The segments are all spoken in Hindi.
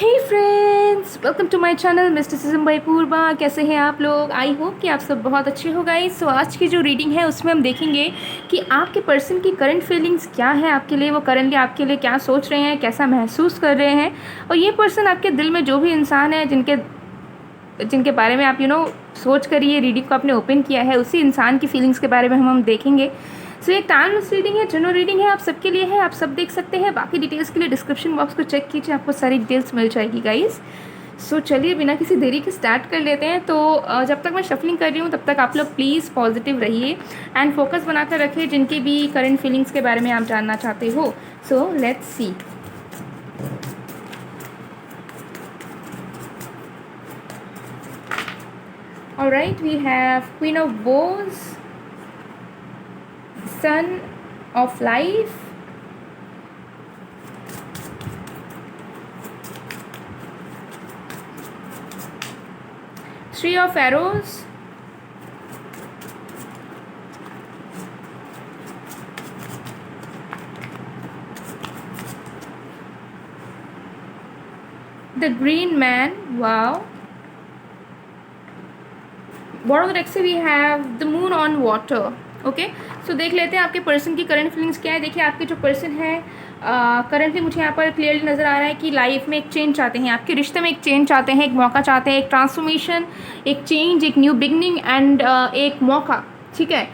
Hey friends, welcome to my channel mysticism by Purva. कैसे हैं आप लोग? आई होप कि आप सब बहुत अच्छे हो गाइस। सो आज की जो रीडिंग है उसमें हम देखेंगे कि आपके पर्सन की करंट फीलिंग्स क्या है आपके लिए, वो करंटली आपके लिए क्या सोच रहे हैं, कैसा महसूस कर रहे हैं। और ये पर्सन आपके दिल में जो भी इंसान है जिनके बारे में आप सोच कर ये रीडिंग को आपने ओपन किया है, उसी इंसान की फीलिंग्स के बारे में हम देखेंगे। सो ये टाइमलेस रीडिंग है, जनरल रीडिंग है, आप सबके लिए है, आप सब देख सकते हैं। बाकी डिटेल्स के लिए डिस्क्रिप्शन बॉक्स को चेक कीजिए, आपको सारी डिटेल्स मिल जाएगी गाइस। सो चलिए बिना किसी देरी के स्टार्ट कर लेते हैं। तो जब तक मैं शफलिंग कर रही हूँ तब तक आप लोग प्लीज़ पॉजिटिव रहिए एंड फोकस बनाकर रखिए जिनकी भी करंट फीलिंग्स के बारे में आप जानना चाहते हो। So let's see. Alright, we have Queen of Bows, Sun of Life, Three of Arrows, the Green Man. Wow. Bottom of the deck से we have the moon on water. Okay, so देख लेते हैं आपके पर्सन की करंट फीलिंग्स क्या है। देखिए आपके जो पर्सन है करंटली मुझे यहाँ पर क्लियरली नज़र आ रहा है कि लाइफ में एक चेंज चाहते हैं, आपके रिश्ते में एक चेंज चाहते हैं, एक मौका चाहते हैं, एक ट्रांसफॉर्मेशन, एक चेंज, एक न्यू बिगनिंग एंड एक मौका। ठीक है,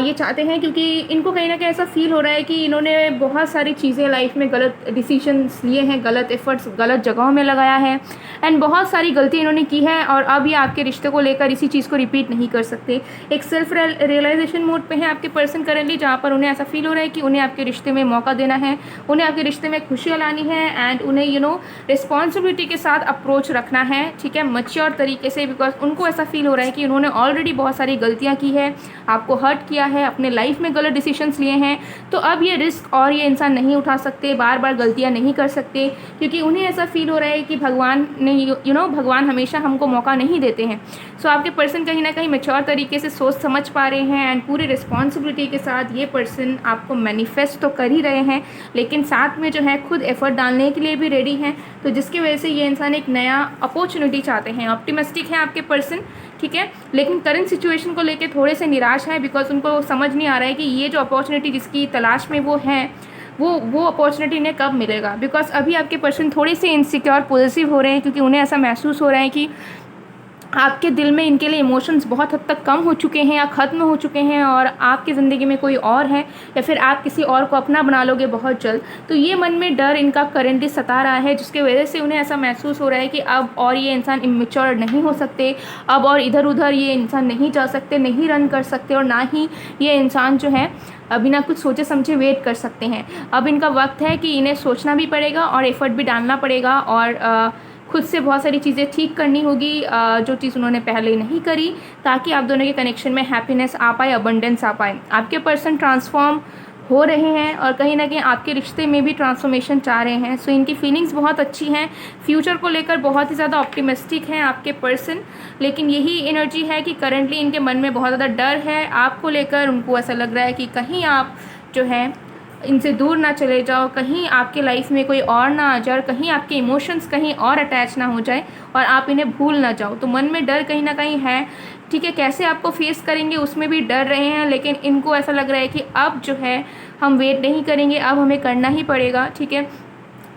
ये चाहते हैं क्योंकि इनको कहीं ना कहीं ऐसा फील हो रहा है कि इन्होंने बहुत सारी चीज़ें लाइफ में गलत डिसीजंस लिए हैं, गलत एफर्ट्स गलत जगहों में लगाया है एंड बहुत सारी गलती इन्होंने की है और अब ये आपके रिश्ते को लेकर इसी चीज़ को रिपीट नहीं कर सकते। एक सेल्फ रियलाइजेशन मोड पे है आपके पर्सन करेंटली, जहाँ पर उन्हें ऐसा फील हो रहा है कि उन्हें आपके रिश्ते में मौका देना है, उन्हें आपके रिश्ते में खुशियाँ लानी है एंड उन्हें रिस्पॉन्सिबिलिटी के साथ अप्रोच रखना है। ठीक है, मच्योर तरीके से, बिकॉज उनको ऐसा फील हो रहा है कि उन्होंने ऑलरेडी बहुत सारी गलतियाँ की है, आपको हर्ट किया है, अपने लाइफ में गलत डिसीजंस लिए हैं। तो अब ये रिस्क और ये इंसान नहीं उठा सकते, बार बार गलतियां नहीं कर सकते, क्योंकि उन्हें ऐसा फील हो रहा है कि भगवान ने भगवान हमेशा हमको मौका नहीं देते हैं। सो आपके पर्सन कहीं ना कहीं मैच्योर तरीके से सोच समझ पा रहे हैं एंड पूरी रिस्पॉन्सिबिलिटी के साथ ये पर्सन आपको मैनिफेस्ट तो कर ही रहे हैं, लेकिन साथ में जो है खुद एफर्ट डालने के लिए भी रेडी हैं। तो जिसकी वजह से ये इंसान एक नया अपॉर्चुनिटी चाहते हैं। ऑप्टिमिस्टिक है आपके पर्सन, ठीक है, लेकिन करंट सिचुएशन को लेकर थोड़े से निराश है, बिकॉज उनको समझ नहीं आ रहा है कि ये जो अपॉर्चुनिटी जिसकी तलाश में वो हैं वो अपॉर्चुनिटी इन्हें कब मिलेगा। बिकॉज अभी आपके पर्सन थोड़े से इनसिक्योर पॉजिटिव हो रहे हैं, क्योंकि उन्हें ऐसा महसूस हो रहा है कि आपके दिल में इनके लिए इमोशंस बहुत हद तक कम हो चुके हैं या ख़त्म हो चुके हैं और आपकी ज़िंदगी में कोई और है या फिर आप किसी और को अपना बना लोगे बहुत जल्द। तो ये मन में डर इनका करेंटली सता रहा है, जिसके वजह से उन्हें ऐसा महसूस हो रहा है कि अब और ये इंसान इमेच्योर नहीं हो सकते, अब और इधर उधर ये इंसान नहीं जा सकते, नहीं रन कर सकते और ना ही ये इंसान जो है बिना कुछ सोचे समझे वेट कर सकते हैं। अब इनका वक्त है कि इन्हें सोचना भी पड़ेगा और एफर्ट भी डालना पड़ेगा और खुद से बहुत सारी चीज़ें ठीक करनी होगी जो चीज़ उन्होंने पहले नहीं करी, ताकि आप दोनों के कनेक्शन में हैप्पीनेस आ पाए, अबंडेंस आ पाए। आपके पर्सन ट्रांसफॉर्म हो रहे हैं और कहीं ना कहीं आपके रिश्ते में भी ट्रांसफॉर्मेशन चाह रहे हैं। सो इनकी फीलिंग्स बहुत अच्छी हैं, फ्यूचर को लेकर बहुत ही ज़्यादा ऑप्टिमिस्टिक हैं आपके पर्सन। लेकिन यही एनर्जी है कि करंटली इनके मन में बहुत ज़्यादा डर है आपको लेकर। उनको ऐसा लग रहा है कि कहीं आप जो है इनसे दूर ना चले जाओ, कहीं आपके लाइफ में कोई और ना आ जाए, कहीं आपके इमोशंस कहीं और अटैच ना हो जाए और आप इन्हें भूल ना जाओ। तो मन में डर कहीं ना कहीं है, ठीक है। कैसे आपको फेस करेंगे उसमें भी डर रहे हैं, लेकिन इनको ऐसा लग रहा है कि अब जो है हम वेट नहीं करेंगे, अब हमें करना ही पड़ेगा। ठीक है,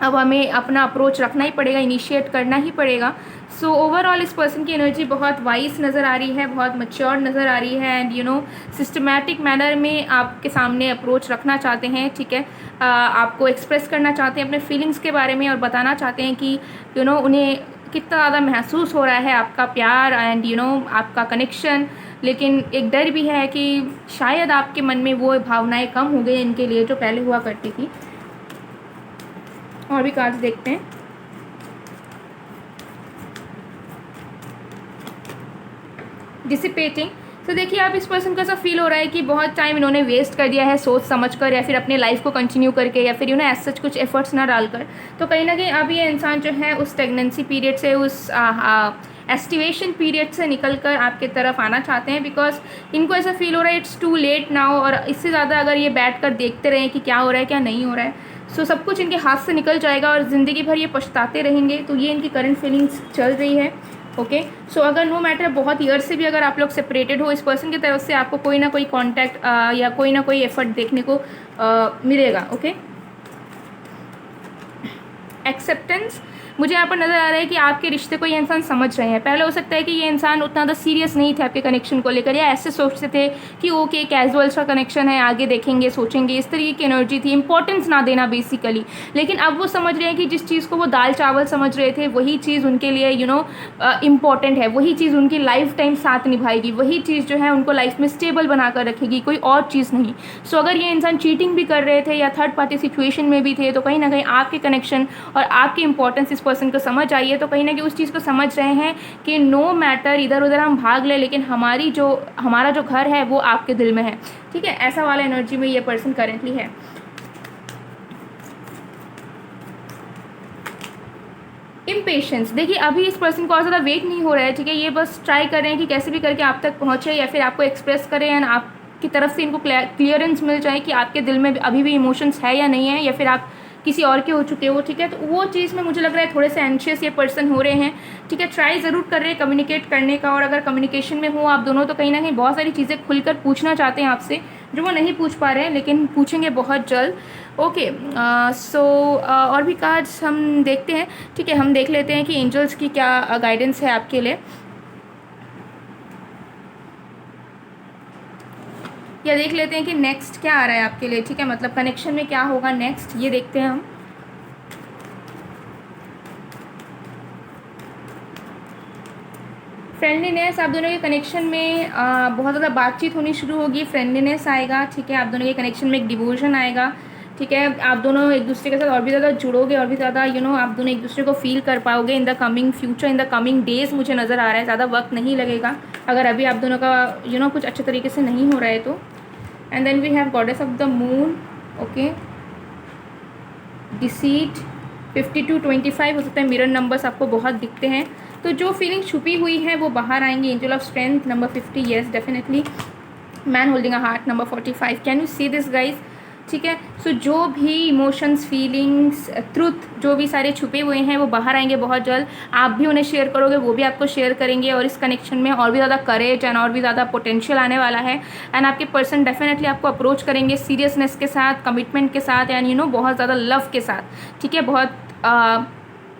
अब हमें अपना अप्रोच रखना ही पड़ेगा, इनिशिएट करना ही पड़ेगा। सो ओवरऑल इस पर्सन की एनर्जी बहुत वाइज नज़र आ रही है, बहुत मैच्योर नज़र आ रही है एंड सिस्टमैटिक मैनर में आपके सामने अप्रोच रखना चाहते हैं। ठीक है, आपको एक्सप्रेस करना चाहते हैं अपने फीलिंग्स के बारे में और बताना चाहते हैं कि उन्हें कितना ज़्यादा महसूस हो रहा है आपका प्यार एंड आपका कनेक्शन। लेकिन एक डर भी है कि शायद आपके मन में वो भावनाएं कम हो गई इनके लिए जो पहले हुआ करती थी। और भी कार्ड्स देखते हैं। डिसिपेटिंग। तो देखिए आप इस पर्सन को ऐसा फील हो रहा है कि बहुत टाइम इन्होंने वेस्ट कर दिया है सोच समझकर या फिर अपने लाइफ को कंटिन्यू करके या फिर एज सच कुछ एफर्ट्स ना डालकर। तो कहीं ना कहीं अब ये इंसान जो है उस प्रेगनेंसी पीरियड से, उस एस्टिवेशन पीरियड से निकल कर आपके तरफ आना चाहते हैं, बिकॉज इनको ऐसा फील हो रहा है इट्स टू लेट नाउ। और इससे ज़्यादा अगर ये बैठ कर देखते रहें कि क्या हो रहा है क्या नहीं हो रहा है, सो सब कुछ इनके हाथ से निकल जाएगा और ज़िंदगी भर ये पछताते रहेंगे। तो ये इनकी करंट फीलिंग्स चल रही है। ओके सो अगर नो मैटर बहुत ईयर से भी अगर आप लोग सेपरेटेड हो, इस पर्सन की तरफ से आपको कोई ना कोई कॉन्टैक्ट या कोई ना कोई एफर्ट देखने को मिलेगा। ओके एक्सेप्टेंस मुझे यहाँ पर नज़र आ रहा है कि आपके रिश्ते को ये इंसान समझ रहे हैं। पहले हो सकता है कि ये इंसान उतना ज़्यादा सीरियस नहीं थे आपके कनेक्शन को लेकर, या ऐसे सोचते थे कि ओके कैजुअल सा कनेक्शन है, आगे देखेंगे सोचेंगे, इस तरीके की एनर्जी थी, इंपॉर्टेंस ना देना बेसिकली। लेकिन अब वो समझ रहे हैं कि जिस चीज़ को वो दाल चावल समझ रहे थे वही चीज़ उनके लिए इम्पॉर्टेंट है, वही चीज़ उनकी लाइफ टाइम साथ निभाएगी, वही चीज़ जो है उनको लाइफ में स्टेबल बना कर रखेगी, कोई और चीज़ नहीं। सो अगर ये इंसान चीटिंग भी कर रहे थे या थर्ड पार्टी सिचुएशन में भी थे, तो कहीं ना कहीं आपके कनेक्शन और आपकी इंपॉर्टेंस इस पर्सन को समझ आई है। तो कहीं ना कहीं उस चीज़ को समझ रहे हैं कि नो मैटर इधर उधर हम भाग ले, लेकिन हमारा जो घर है वो आपके दिल में है। ठीक है, ऐसा वाला एनर्जी में ये पर्सन करेंटली है। इम्पेशेंस देखिए अभी इस पर्सन को और ज़्यादा वेट नहीं हो रहा है। ठीक है, ये बस ट्राई कर रहे हैं कि कैसे भी करके आप तक पहुँचे या फिर आपको एक्सप्रेस करें एंड आपकी तरफ से इनको क्लियरेंस मिल जाए कि आपके दिल में अभी भी इमोशंस है या नहीं है, या फिर आप किसी और के हो चुके हो। ठीक है, तो वो चीज़ में मुझे लग रहा है थोड़े से एंशियस ये पर्सन हो रहे हैं। ठीक है, ट्राई ज़रूर कर रहे हैं कम्युनिकेट करने का, और अगर कम्युनिकेशन में हो आप दोनों तो कहीं ना कहीं बहुत सारी चीज़ें खुलकर पूछना चाहते हैं आपसे जो वो नहीं पूछ पा रहे हैं, लेकिन पूछेंगे बहुत जल्द। ओके सो और भी कार्ड्स हम देखते हैं। ठीक है, हम देख लेते हैं कि एंजल्स की क्या गाइडेंस है आपके लिए, या देख लेते हैं कि नेक्स्ट क्या आ रहा है आपके लिए। ठीक है, मतलब कनेक्शन में क्या होगा नेक्स्ट, ये देखते हैं हम। फ्रेंडलीनेस आप दोनों के कनेक्शन में बहुत ज़्यादा बातचीत होनी शुरू होगी, फ्रेंडलीनेस आएगा। ठीक है, आप दोनों के कनेक्शन में एक डिवोशन आएगा। ठीक है, आप दोनों एक दूसरे के साथ और भी ज़्यादा जुड़ोगे, और भी ज़्यादा आप दोनों एक दूसरे को फील कर पाओगे in the coming future, in the coming days. मुझे नज़र आ रहा है ज़्यादा वक्त नहीं लगेगा अगर अभी आप दोनों का कुछ अच्छे तरीके से नहीं हो रहा है तो। And then we have goddess of the moon. Okay डिसीट 5225 हो सकता है मिरर नंबर्स आपको बहुत दिखते हैं, तो जो फीलिंग छुपी हुई है वो बाहर आएंगी। Angel of strength number 50 yes definitely. Man holding a heart number 45 can you see this guys. ठीक है, सो जो भी इमोशंस फीलिंग्स ट्रुथ जो भी सारे छुपे हुए हैं वो बाहर आएंगे बहुत जल्द। आप भी उन्हें शेयर करोगे, वो भी आपको शेयर करेंगे, और इस कनेक्शन में और भी ज़्यादा करेज एंड और भी ज़्यादा पोटेंशियल आने वाला है। एंड आपके पर्सन डेफिनेटली आपको अप्रोच करेंगे सीरियसनेस के साथ, कमिटमेंट के साथ, एंड बहुत ज़्यादा लव के साथ। ठीक है, बहुत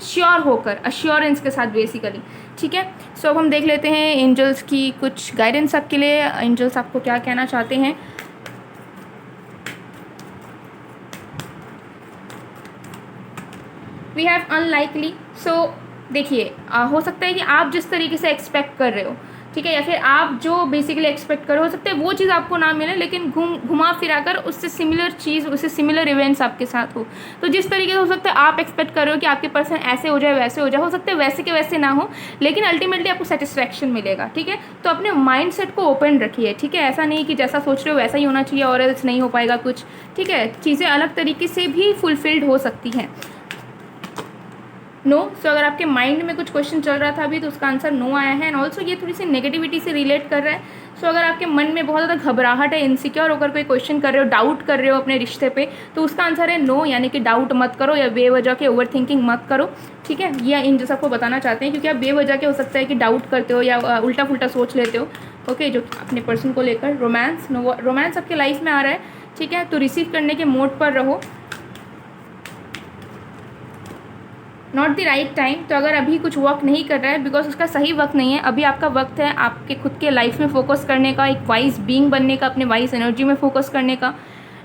श्योर होकर, अश्योरेंस के साथ बेसिकली। ठीक है, सो अब हम देख लेते हैं एंजल्स की कुछ गाइडेंस आपके लिए। एंजल्स आपको क्या कहना चाहते हैं। We have unlikely. सो देखिए हो सकता है कि आप जिस तरीके से एक्सपेक्ट कर रहे हो, ठीक है, या फिर आप जो बेसिकली एक्सपेक्ट करो, हो सकता है वो चीज़ आपको ना मिले, लेकिन घुमा फिरा कर उससे सिमिलर चीज़, उससे सिमिलर इवेंट्स आपके साथ हो। तो जिस तरीके से हो सकता है आप एक्सपेक्ट कर रहे हो कि आपके पर्सन ऐसे हो जाए वैसे हो जाए, हो सकता है वैसे के वैसे ना हो, लेकिन अल्टीमेटली आपको सेटिस्फैक्शन मिलेगा। ठीक है, तो अपने माइंड सेट को ओपन रखिए। ठीक है, ऐसा नहीं कि जैसा सोच रहे हो वैसा ही होना चाहिए और एल्स नहीं हो पाएगा कुछ। ठीक है, चीज़ें अलग तरीके से भी फुलफिल्ड हो सकती हैं। नो सो अगर आपके माइंड में कुछ क्वेश्चन चल रहा था अभी, तो उसका आंसर नो आया है। एंड ऑल्सो ये थोड़ी सी नेगेटिविटी से रिलेट कर रहा है। सो अगर आपके मन में बहुत ज़्यादा घबराहट है, इनसिक्योर होकर कोई क्वेश्चन कर रहे हो, डाउट कर रहे हो अपने रिश्ते पे, तो उसका आंसर है नो, यानी कि डाउट मत करो या बेवजह के ओवर थिंकिंग मत करो। ठीक है, ये एंजल्स आपको बताना चाहते हैं, क्योंकि आप बेवजह के हो सकता है कि डाउट करते हो या उल्टा पुल्टा सोच लेते हो। ओके, जो अपने पर्सन को लेकर। रोमांस, नो रोमांस आपके लाइफ में आ रहा है। ठीक है, तो रिसीव करने के मोड पर रहो। नॉट द राइट टाइम, तो अगर अभी कुछ वर्क नहीं कर रहा है बिकॉज उसका सही वक्त नहीं है, अभी आपका वक्त है आपके खुद के लाइफ में फोकस करने का, एक वाइज बीइंग बनने का, अपने वाइज एनर्जी में फोकस करने का,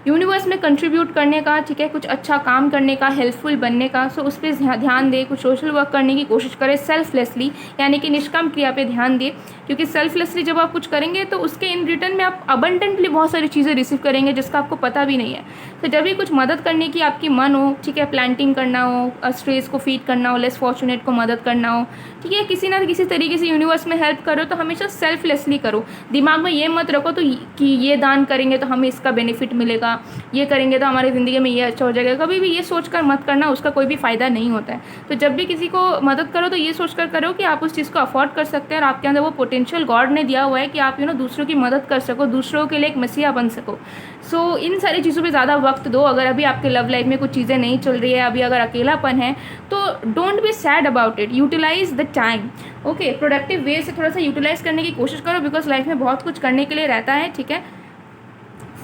यूनिवर्स में कंट्रीब्यूट करने का। ठीक है, कुछ अच्छा काम करने का, हेल्पफुल बनने का। सो उस पर ध्यान दे, कुछ सोशल वर्क करने की कोशिश करें सेल्फलेसली, यानी कि निष्काम क्रिया पे ध्यान दे, क्योंकि सेल्फलेसली जब आप कुछ करेंगे तो उसके इन रिटर्न में आप अबंडेंटली बहुत सारी चीज़ें रिसीव करेंगे जिसका आपको पता भी नहीं है। तो जब भी कुछ मदद करने की आपकी मन हो, ठीक है, प्लांटिंग करना हो, स्ट्रेस को फीड करना हो, लेस फॉर्चुनेट को मदद करना हो, ठीक है, किसी ना किसी तरीके से यूनिवर्स में हेल्प करो, तो हमेशा सेल्फलेसली करो। दिमाग में ये मत रखो तो कि ये दान करेंगे तो हमें इसका बेनिफिट मिलेगा, जाएगा, ये करेंगे तो हमारी ज़िंदगी में ये अच्छा हो जाएगा। कभी भी ये सोच कर मत करना, उसका कोई भी फ़ायदा नहीं होता है। तो जब भी किसी को मदद करो तो ये सोच कर करो कि आप उस चीज़ को अफोर्ड कर सकते हैं और आपके अंदर वो पोटेंशियल गॉड ने दिया हुआ है कि आप दूसरों की मदद कर सको, दूसरों के लिए एक मसीहा बन सको। सो इन सारी चीज़ों पे ज़्यादा वक्त दो। अगर अभी आपके लव लाइफ में कुछ चीज़ें नहीं चल रही है, अभी अगर अकेलापन है, तो don't be sad about it, utilize the time. Okay, productive way से थोड़ा सा यूटिलाइज करने की कोशिश करो, बिकॉज लाइफ में बहुत कुछ करने के लिए रहता है, ठीक है।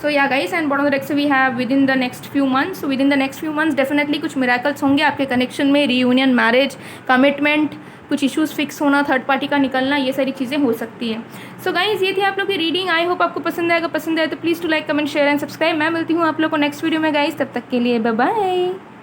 So yeah guys, and bottom of the deck से we have within the next few months definitely कुछ मिराकल्स होंगे आपके कनेक्शन में, रीयूनियन, मैरिज, कमिटमेंट, कुछ इश्यूज फिक्स होना, थर्ड पार्टी का निकलना, ये सारी चीज़ें हो सकती हैं। सो गाइस, ये थी आप लोग की रीडिंग। आई होप आपको पसंद आएगा। पसंद आए तो please to like, comment, share and subscribe. मैं मिलती हूँ आप लोग को नेक्स्ट वीडियो में गाइस, तब तक के लिए बाय बाय।